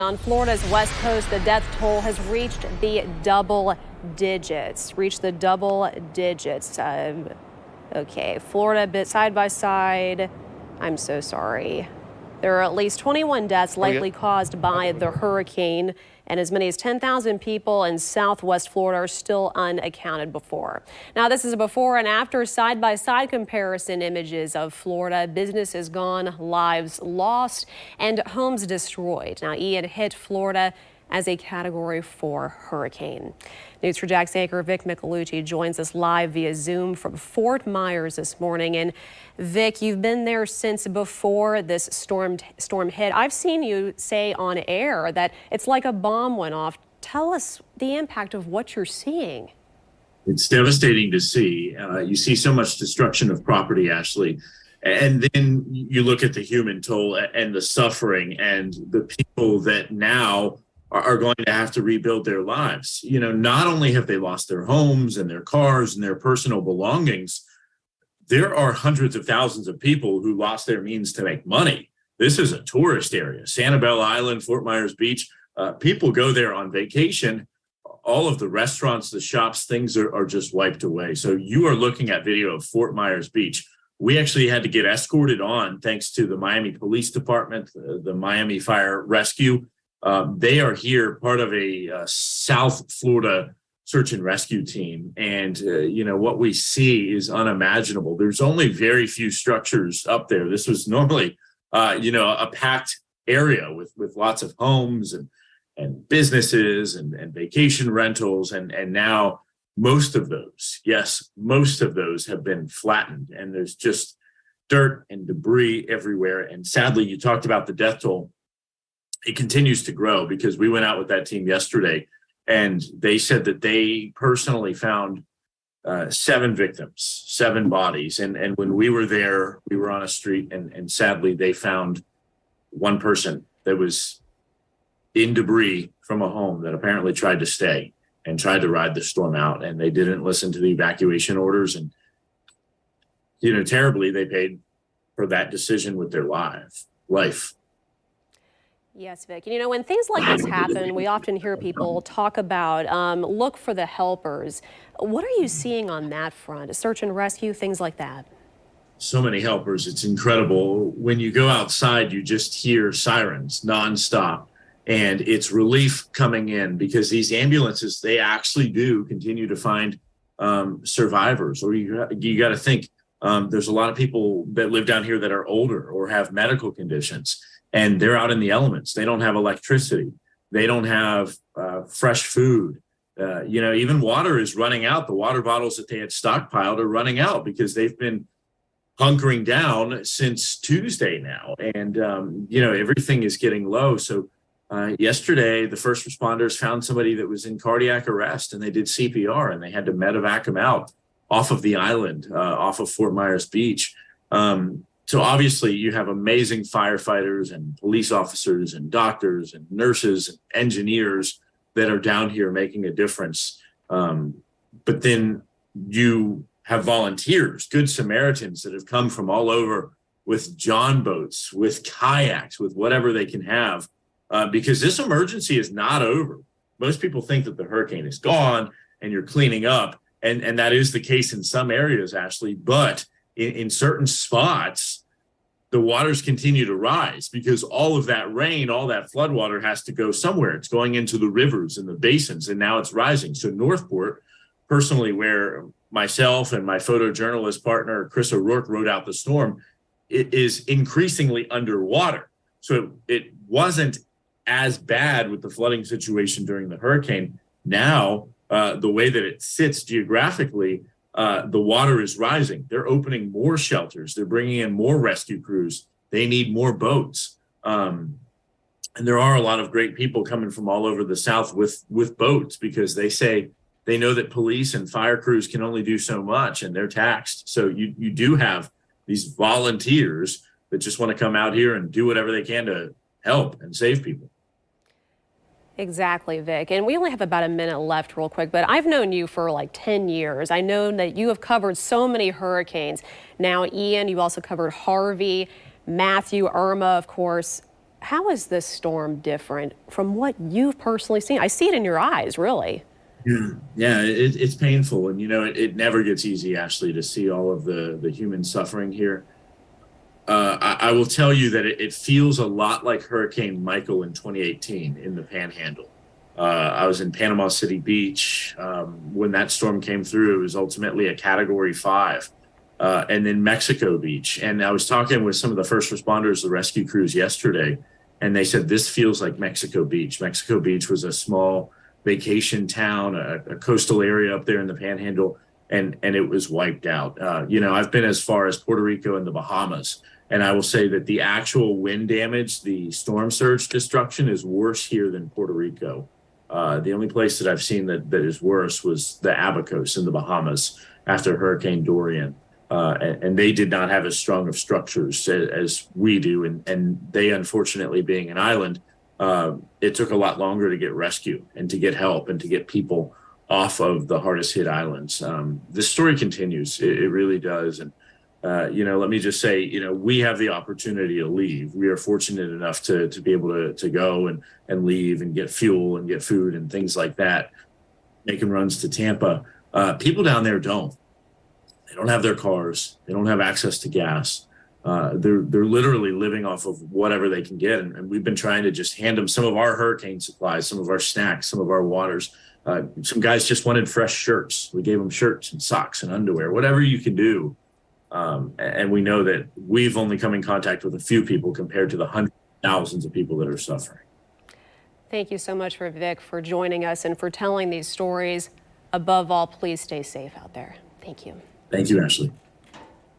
On Florida's west coast, the death toll has reached the double digits. Okay, Florida bit side by side. I'm so sorry. There are at least 21 deaths likely caused by the hurricane, and as many as 10,000 people in southwest Florida are still unaccounted for. Now, this is a before and after side-by-side comparison images of Florida. Businesses gone, lives lost, and homes destroyed. Now, Ian hit Florida as a Category 4 hurricane. News for Jack's anchor Vic Micolucci joins us live via Zoom from Fort Myers this morning. And Vic, you've been there since before this storm hit. I've seen you say on air that it's like a bomb went off. Tell us the impact of what you're seeing. It's devastating to see. You see so much destruction of property, Ashley. And then you look at the human toll and the suffering and the people that now are going to have to rebuild their lives. You know, not only have they lost their homes and their cars and their personal belongings, there are hundreds of thousands of people who lost their means to make money. This is a tourist area. Sanibel Island, Fort Myers Beach, people go there on vacation. All of the restaurants, the shops, things are just wiped away. So you are looking at video of Fort Myers Beach. We actually had to get escorted on thanks to the Miami Police Department, the Miami Fire Rescue. They are here, part of a South Florida search and rescue team. And, you know, what we see is unimaginable. There's only very few structures up there. This was normally, a packed area with lots of homes and businesses and vacation rentals. And now most of those have been flattened. And there's just dirt and debris everywhere. And sadly, you talked about the death toll. It continues to grow because we went out with that team yesterday and they said that they personally found 7 victims, 7 bodies. And when we were there, we were on a street and sadly they found one person that was in debris from a home that apparently tried to stay and tried to ride the storm out. And they didn't listen to the evacuation orders. And, you know, terribly, they paid for that decision with their life. Yes, Vic. And, you know, when things like this happen, we often hear people talk about look for the helpers. What are you seeing on that front? Search and rescue, things like that? So many helpers. It's incredible. When you go outside, you just hear sirens nonstop. And it's relief coming in because these ambulances, they actually do continue to find survivors. Or you got to think there's a lot of people that live down here that are older or have medical conditions. And they're out in the elements. They don't have electricity. They don't have fresh food. Even water is running out. The water bottles that they had stockpiled are running out because they've been hunkering down since Tuesday now. And, everything is getting low. So yesterday, the first responders found somebody that was in cardiac arrest and they did CPR and they had to medevac him out off of the island, off of Fort Myers Beach. So obviously you have amazing firefighters and police officers and doctors and nurses and engineers that are down here making a difference. But then you have volunteers, good Samaritans that have come from all over with John boats, with kayaks, with whatever they can have, because this emergency is not over. Most people think that the hurricane is gone and you're cleaning up. And that is the case in some areas, Ashley, but in certain spots, the waters continue to rise because all of that rain, all that floodwater has to go somewhere. It's going into the rivers and the basins, and now it's rising. So Northport, personally, where myself and my photojournalist partner, Chris O'Rourke, rode out the storm, it is increasingly underwater. So it wasn't as bad with the flooding situation during the hurricane. Now, the way that it sits geographically, the water is rising. They're opening more shelters. They're bringing in more rescue crews. They need more boats. And there are a lot of great people coming from all over the South with boats because they know that police and fire crews can only do so much and they're taxed. So you do have these volunteers that just want to come out here and do whatever they can to help and save people. Exactly, Vic. And we only have about a minute left real quick, but I've known you for like 10 years. I know that you have covered so many hurricanes. Now, Ian, you've also covered Harvey, Matthew, Irma, of course. How is this storm different from what you've personally seen? I see it in your eyes, really. Yeah, it's painful. And, it never gets easy, Ashley, to see all of the human suffering here. I will tell you that it feels a lot like Hurricane Michael in 2018 in the Panhandle. I was in Panama City Beach when that storm came through. It was ultimately a Category 5. And then Mexico Beach. And I was talking with some of the first responders, the rescue crews yesterday, and they said this feels like Mexico Beach. Mexico Beach was a small vacation town, a coastal area up there in the Panhandle, and it was wiped out. I've been as far as Puerto Rico and the Bahamas, and I will say that the actual wind damage, the storm surge destruction is worse here than Puerto Rico. The only place that I've seen that is worse was the Abacos in the Bahamas after Hurricane Dorian. And they did not have as strong of structures as we do. And they, unfortunately, being an island, it took a lot longer to get rescue and to get help and to get people off of the hardest hit islands. This story continues. It really does. And, let me just say, we have the opportunity to leave. We are fortunate enough to be able to go and leave and get fuel and get food and things like that, making runs to Tampa. People down there don't. They don't have their cars. They don't have access to gas. They're literally living off of whatever they can get. And we've been trying to just hand them some of our hurricane supplies, some of our snacks, some of our waters. Some guys just wanted fresh shirts. We gave them shirts and socks and underwear, whatever you can do. And we know that we've only come in contact with a few people compared to the hundreds of thousands of people that are suffering. Thank you so much, Vic, for joining us and for telling these stories. Above all, please stay safe out there. Thank you. Thank you, Ashley.